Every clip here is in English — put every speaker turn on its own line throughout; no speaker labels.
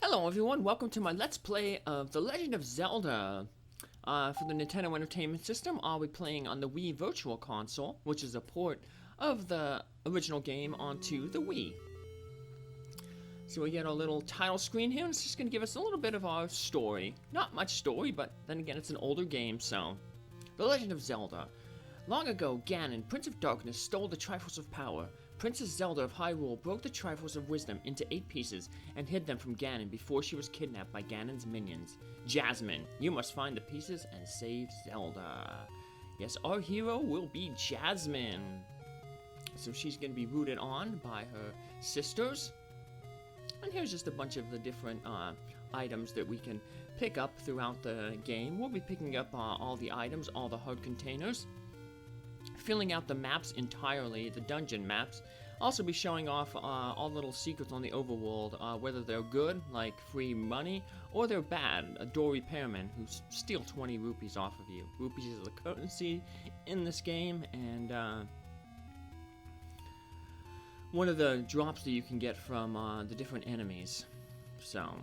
Hello everyone, welcome to my Let's Play of The Legend of Zelda. For the Nintendo Entertainment System, I'll be playing on the Wii Virtual Console, which is a port of the original game onto the Wii. So we get our little title screen here, and it's just going to give us a little bit of our story. Not much story, but then again, it's an older game, so... The Legend of Zelda. Long ago, Ganon, Prince of Darkness, stole the Triforce of Power. Princess Zelda of Hyrule broke the Triforce of Wisdom into 8 pieces and hid them from Ganon before she was kidnapped by Ganon's minions. Jasmijn, you must find the pieces and save Zelda. Yes, our hero will be Jasmijn. So she's going to be rooted on by her sisters. And here's just a bunch of the different items that we can pick up throughout the game. We'll be picking up all the items, all the heart containers. Filling out the maps entirely, the dungeon maps. Also be showing off all little secrets on the overworld, whether they're good, like free money, or they're bad, a door repairman who steal 20 rupees off of you. Rupees is a currency in this game, and one of the drops that you can get from the different enemies. So,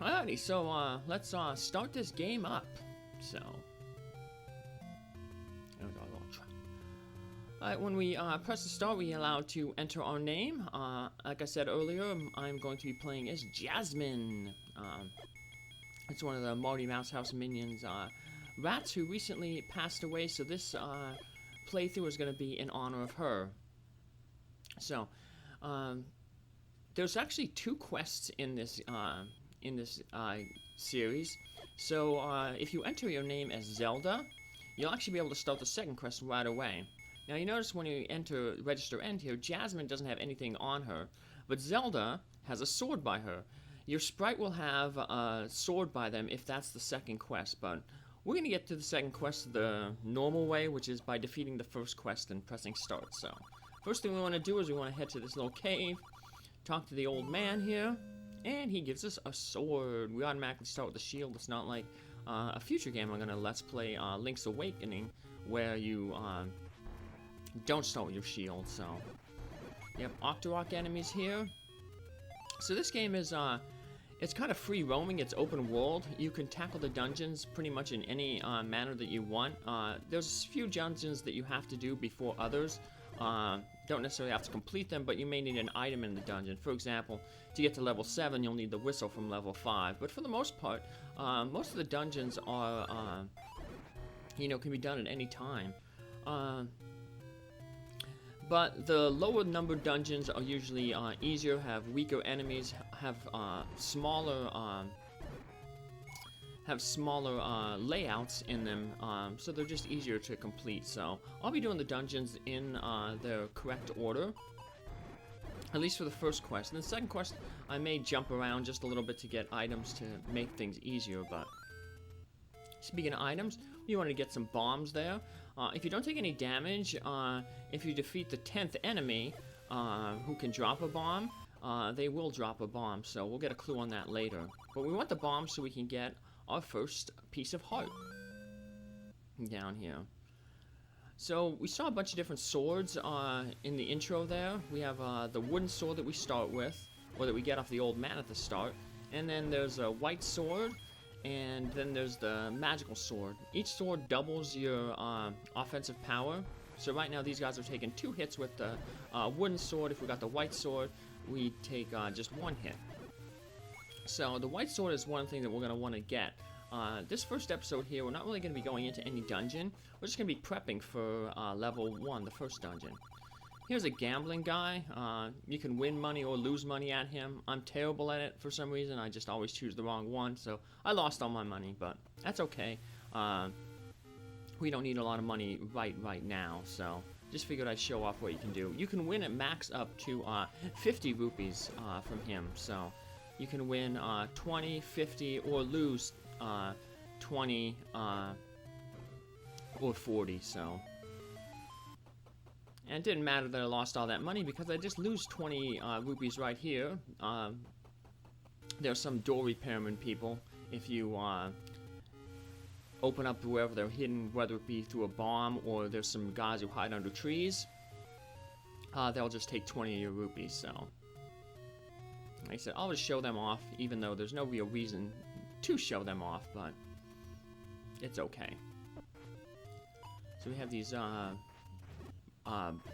alrighty, so let's start this game up. So. Alright, when we press the start, we are allowed to enter our name. Like I said earlier, I'm going to be playing as Jasmijn. It's one of the Marty Mouse House minions, rats who recently passed away, so this playthrough is going to be in honor of her. So, there's actually 2 quests in this series. So, if you enter your name as Zelda, you'll actually be able to start the second quest right away. Now you notice when you enter register end here, Jasmijn doesn't have anything on her, but Zelda has a sword by her. Your sprite will have a sword by them if that's the second quest, but we're going to get to the second quest the normal way, which is by defeating the first quest and pressing start. So, first thing we want to do is we want to head to this little cave, talk to the old man here, and he gives us a sword. We automatically start with the shield. It's not like a future game I'm going to Let's Play Link's Awakening, where you don't start with your shield. So, yep, Octorok enemies here. So this game is, it's kind of free roaming, it's open world. You can tackle the dungeons pretty much in any manner that you want. There's a few dungeons that you have to do before others. Don't necessarily have to complete them, but you may need an item in the dungeon. For example, to get to level 7, you'll need the whistle from level 5. But for the most part, most of the dungeons are, can be done at any time. But the lower numbered dungeons are usually easier, have weaker enemies, have smaller layouts in them, so they're just easier to complete. So I'll be doing the dungeons in their correct order, at least for the first quest. And the second quest, I may jump around just a little bit to get items to make things easier. But speaking of items, you want to get some bombs there. If you don't take any damage, if you defeat the 10th enemy, who can drop a bomb, they will drop a bomb, so we'll get a clue on that later. But we want the bomb so we can get our first piece of heart down here. So we saw a bunch of different swords in the intro there. We have the wooden sword that we start with, or that we get off the old man at the start. And then there's a white sword. And then there's the magical sword. Each sword doubles your offensive power. So right now these guys are taking 2 hits with the wooden sword. If we got the white sword, we take just 1 hit. So the white sword is one thing that we're going to want to get. This first episode here, we're not really going to be going into any dungeon. We're just going to be prepping for level 1, the first dungeon. Here's a gambling guy. You can win money or lose money at him. I'm terrible at it for some reason. I just always choose the wrong one, so I lost all my money, but that's okay. We don't need a lot of money right now, so just figured I'd show off what you can do. You can win at max up to 50 rupees from him, so you can win 20, 50, or lose 20 or 40, so... And it didn't matter that I lost all that money because I just lose 20 rupees right here. There's some door repairman people. If you open up wherever they're hidden, whether it be through a bomb or there's some guys who hide under trees, they'll just take 20 of your rupees, so. Like I said, I'll just show them off, even though there's no real reason to show them off, but it's okay. So we have these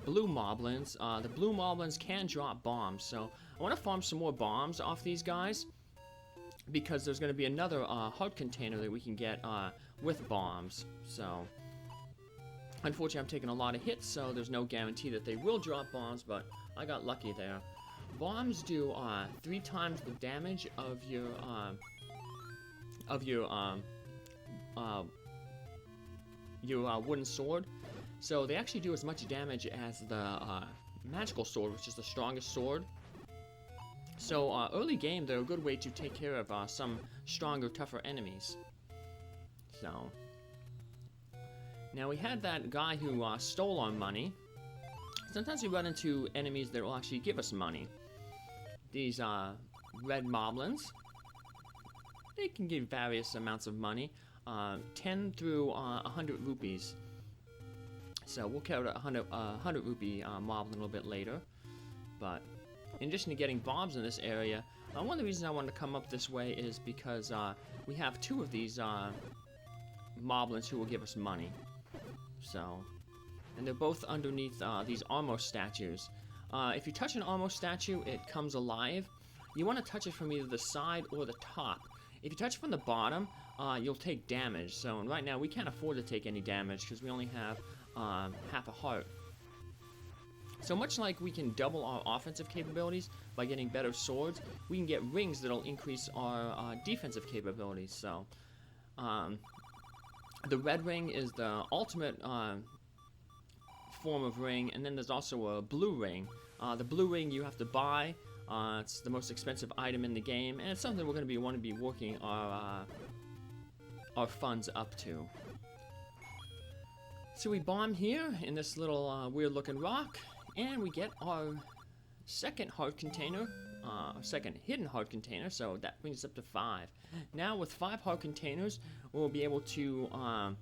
blue moblins. The blue moblins can drop bombs, so I want to farm some more bombs off these guys, because there's going to be another heart container that we can get with bombs. So unfortunately I'm taking a lot of hits, so there's no guarantee that they will drop bombs, but I got lucky there. Bombs do 3 times the damage of your wooden sword. So they actually do as much damage as the magical sword, which is the strongest sword. So early game, they're a good way to take care of some stronger, tougher enemies. So now we had that guy who stole our money. Sometimes we run into enemies that will actually give us money. These red moblins, they can give various amounts of money, 10 through 100 rupees. So we'll carry a 100 rupee moblin a little bit later. But in addition to getting bombs in this area, one of the reasons I wanted to come up this way is because we have 2 of these moblins who will give us money. So, and they're both underneath these armor statues. If you touch an armor statue, it comes alive. You want to touch it from either the side or the top. If you touch it from the bottom, you'll take damage. So right now we can't afford to take any damage because we only have half a heart. So much like we can double our offensive capabilities by getting better swords, we can get rings that'll increase our defensive capabilities. So the red ring is the ultimate form of ring, and then there's also a blue ring. The blue ring you have to buy. It's the most expensive item in the game, and it's something we're going to want to be working our funds up to. So we bomb here in this little weird-looking rock, and we get our second heart container, second hidden heart container. So that brings us up to 5. Now with 5 heart containers, we'll be able to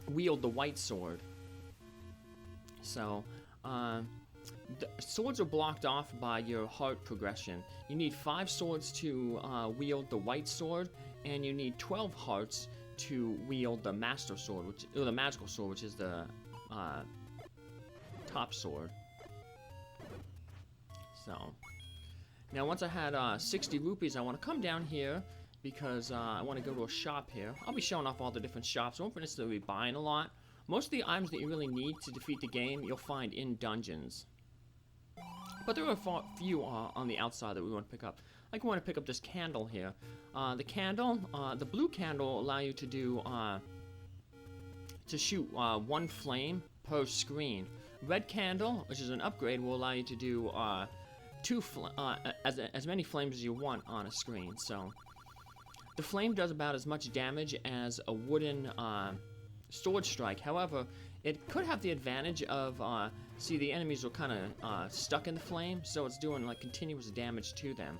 wield the white sword. So, the swords are blocked off by your heart progression. You need 5 swords to wield the white sword, and you need 12 hearts to wield the master sword, or the magical sword, which is the top sword. So, now once I had 60 rupees, I want to come down here because I want to go to a shop here. I'll be showing off all the different shops. I won't necessarily be buying a lot. Most of the items that you really need to defeat the game, you'll find in dungeons. But there are a few on the outside that we want to pick up. Like we want to pick up this candle here. The candle, the blue candle will allow you to do, to shoot 1 flame per screen. Red candle, which is an upgrade, will allow you to do as many flames as you want on a screen. So the flame does about as much damage as a wooden sword strike. However, it could have the advantage of, see, the enemies are kind of stuck in the flame, so it's doing like continuous damage to them.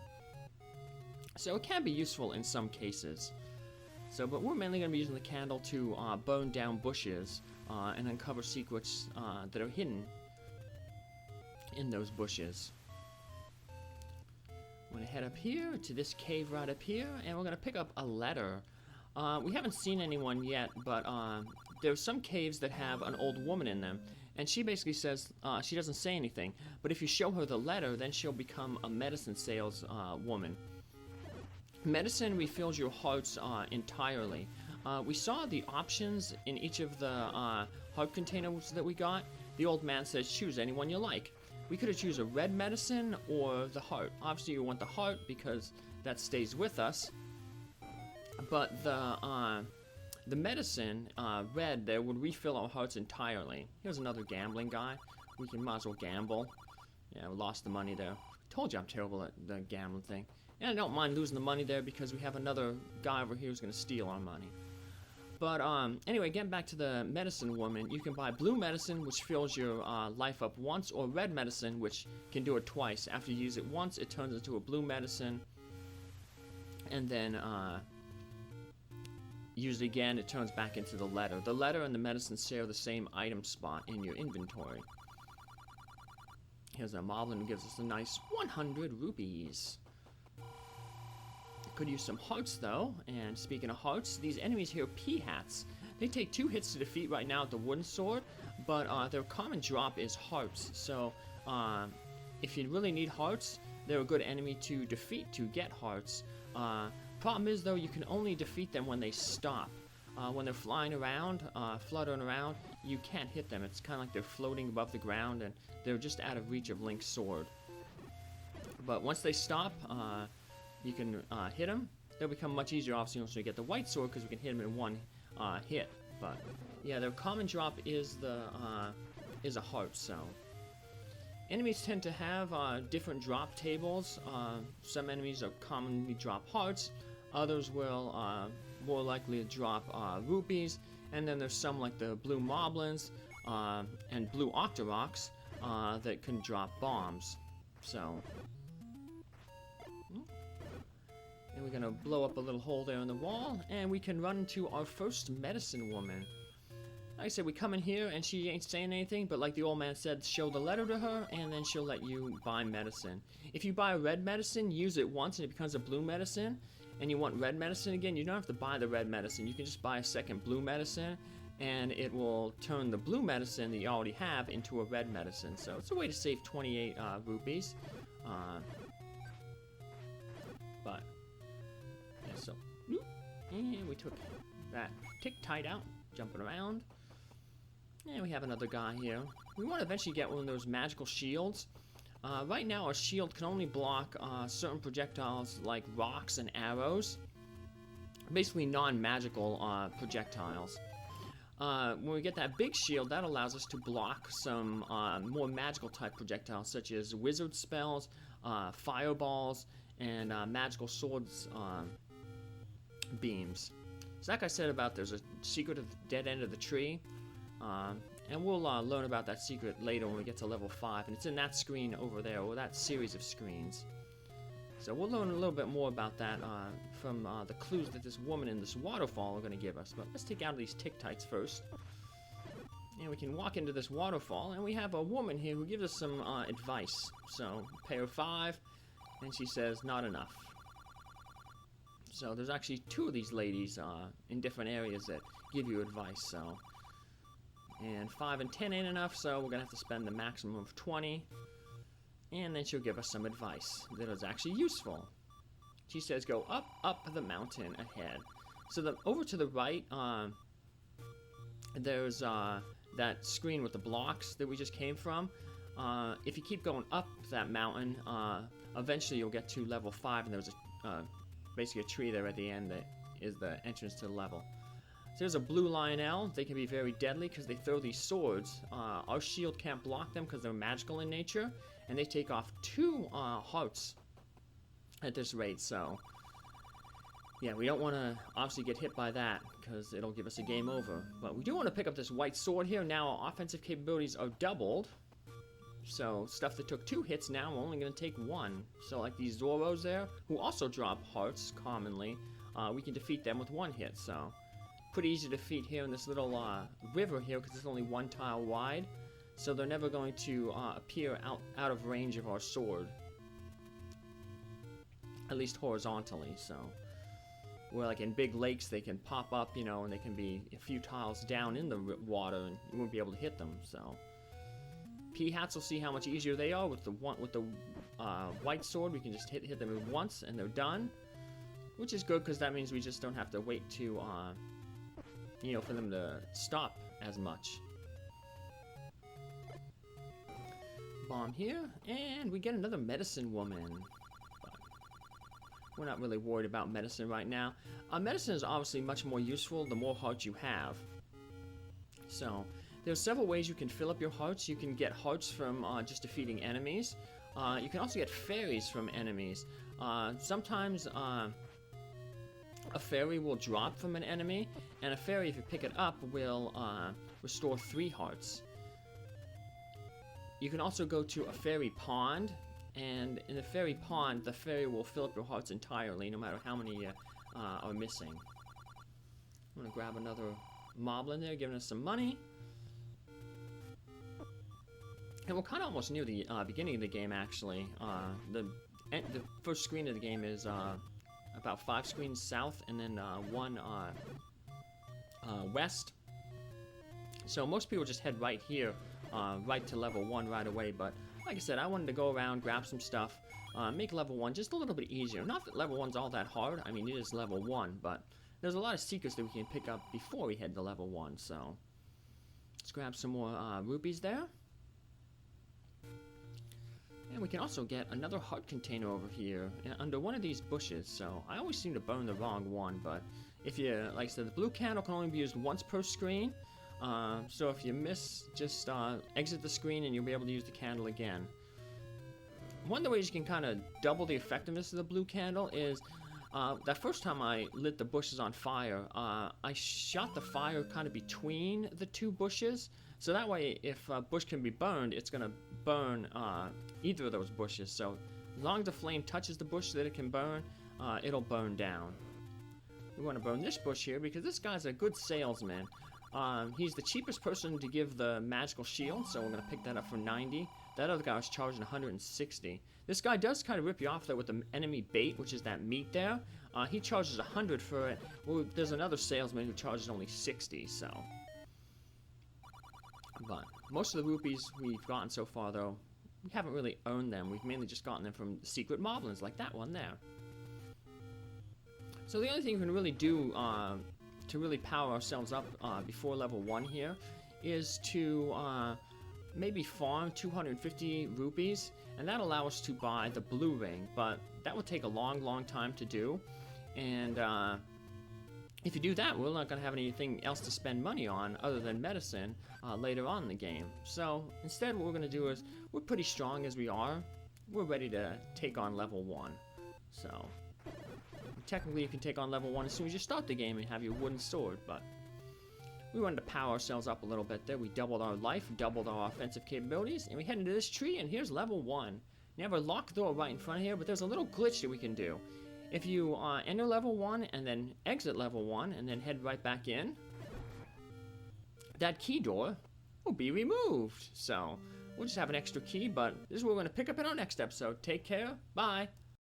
So it can be useful in some cases. So, but we're mainly going to be using the candle to burn down bushes and uncover secrets that are hidden in those bushes. We're going to head up here to this cave right up here, and we're going to pick up a letter. We haven't seen anyone yet, but there's some caves that have an old woman in them, and she basically says, she doesn't say anything, but if you show her the letter, then she'll become a medicine sales woman. Medicine refills your hearts entirely. We saw the options in each of the heart containers that we got. The old man says, choose anyone you like. We could have choose a red medicine or the heart. Obviously you want the heart because that stays with us. But the medicine, red, there would refill our hearts entirely. Here's another gambling guy. We might as well gamble. Yeah, we lost the money there. Told you I'm terrible at the gambling thing. And I don't mind losing the money there because we have another guy over here who's going to steal our money. But anyway, getting back to the medicine woman, you can buy blue medicine, which fills your life up once, or red medicine, which can do it twice. After you use it once, it turns into a blue medicine. And then use it again, it turns back into the letter. The letter and the medicine share the same item spot in your inventory. Here's a moblin who gives us a nice 100 rupees. Could use some hearts though, and speaking of hearts, these enemies here, P-Hats. They take 2 hits to defeat right now with the wooden sword, but their common drop is hearts. So if you really need hearts, they're a good enemy to defeat to get hearts. Problem is though, you can only defeat them when they stop. When they're flying around, fluttering around, you can't hit them. It's kind of like they're floating above the ground and they're just out of reach of Link's sword. But once they stop, you can hit them. They'll become much easier, obviously, once we get the white sword, because we can hit them in one hit. But yeah, their common drop is a heart. So enemies tend to have different drop tables. Some enemies are commonly drop hearts. Others will more likely to drop rupees. And then there's some like the blue moblins and blue octoroks that can drop bombs. So. And we're gonna blow up a little hole there in the wall, and we can run into our first medicine woman. Like I said, we come in here and she ain't saying anything, but like the old man said, show the letter to her, and then she'll let you buy medicine. If you buy a red medicine, use it once and it becomes a blue medicine, and you want red medicine again, you don't have to buy the red medicine. You can just buy a second blue medicine, and it will turn the blue medicine that you already have into a red medicine. So it's a way to save 28 rupees. But so, and we took that tick-tight out, jumping around. And we have another guy here. We want to eventually get one of those magical shields. Right now, our shield can only block certain projectiles like rocks and arrows. Basically, non-magical projectiles. When we get that big shield, that allows us to block some more magical type projectiles, such as wizard spells, fireballs, and magical swords beams. So like I said about there's a secret of the dead end of the tree, and we'll learn about that secret later when we get to level 5, and it's in that screen over there, or that series of screens. So we'll learn a little bit more about that from the clues that this woman in this waterfall are going to give us. But let's take out these tick-tights first. And we can walk into this waterfall, and we have a woman here who gives us some advice. So pay her 5, and she says not enough. So there's actually 2 of these ladies in different areas that give you advice. So, and 5 and 10 ain't enough, so we're gonna have to spend the maximum of 20. And then she'll give us some advice that is actually useful. She says go up the mountain ahead. So over to the right, there's that screen with the blocks that we just came from. If you keep going up that mountain, eventually you'll get to level 5, and there's basically a tree there at the end that is the entrance to the level. So there's a blue Lionel. They can be very deadly because they throw these swords. Our shield can't block them because they're magical in nature, and they take off 2 hearts at this rate. So yeah, we don't want to obviously get hit by that because it'll give us a game over. But we do want to pick up this white sword here. Now our offensive capabilities are doubled. So stuff that took 2 hits now, we're only going to take 1. So like these Zoros there, who also drop hearts commonly, we can defeat them with 1 hit. So pretty easy to defeat here in this little river here because it's only 1 tile wide. So they're never going to appear out of range of our sword. At least horizontally, so. Where like in big lakes they can pop up, you know, and they can be a few tiles down in the water and you won't be able to hit them, so. P-Hats will see how much easier they are with the white sword. We can just hit them once and they're done, which is good because that means we just don't have to wait to, you know, for them to stop as much. Bomb here, and we get another medicine woman. But we're not really worried about medicine right now. Medicine is obviously much more useful the more hearts you have. So there's several ways you can fill up your hearts. You can get hearts from just defeating enemies. You can also get fairies from enemies. Sometimes a fairy will drop from an enemy, and a fairy, if you pick it up, will restore 3 hearts. You can also go to a fairy pond, and in the fairy pond, the fairy will fill up your hearts entirely, no matter how many are missing. I'm gonna grab another moblin there, giving us some money. And we're kind of almost near the beginning of the game, actually. The first screen of the game is about 5 screens south, and then 1 west. So most people just head right here, right to level 1 right away, but like I said, I wanted to go around, grab some stuff, make level 1 just a little bit easier. Not that level 1's all that hard, I mean it is level 1, but there's a lot of secrets that we can pick up before we head to level 1, so let's grab some more rupees there. And we can also get another heart container over here under one of these bushes. So I always seem to burn the wrong one, but if you, like I said, the blue candle can only be used once per screen. So if you miss, just exit the screen and you'll be able to use the candle again. One of the ways you can kind of double the effectiveness of the blue candle is that first time I lit the bushes on fire, I shot the fire kind of between the 2 bushes. So that way, if a bush can be burned, it's going to burn either of those bushes. So as long as the flame touches the bush that it can burn, it'll burn down. We want to burn this bush here because this guy's a good salesman. He's the cheapest person to give the magical shield, so we're going to pick that up for 90. That other guy was charging 160. This guy does kind of rip you off, though, with the enemy bait, which is that meat there. He charges 100 for it. Well, there's another salesman who charges only 60, so... But most of the rupees we've gotten so far, though, we haven't really earned them. We've mainly just gotten them from secret moblins, like that one there. So the only thing we can really do to really power ourselves up before level 1 here is to maybe farm 250 rupees, and that'll allow us to buy the blue ring, but that will take a long time to do, and if you do that, we're not going to have anything else to spend money on other than medicine later on in the game. So instead what we're going to do is, we're pretty strong as we are, we're ready to take on level 1. So technically you can take on level 1 as soon as you start the game and have your wooden sword, but we wanted to power ourselves up a little bit there. We doubled our life, doubled our offensive capabilities, and we head into this tree, and here's level 1. You have a locked door right in front of here, but there's a little glitch that we can do. If you enter level 1 and then exit level 1 and then head right back in, that key door will be removed. So we'll just have an extra key, but this is what we're going to pick up in our next episode. Take care. Bye.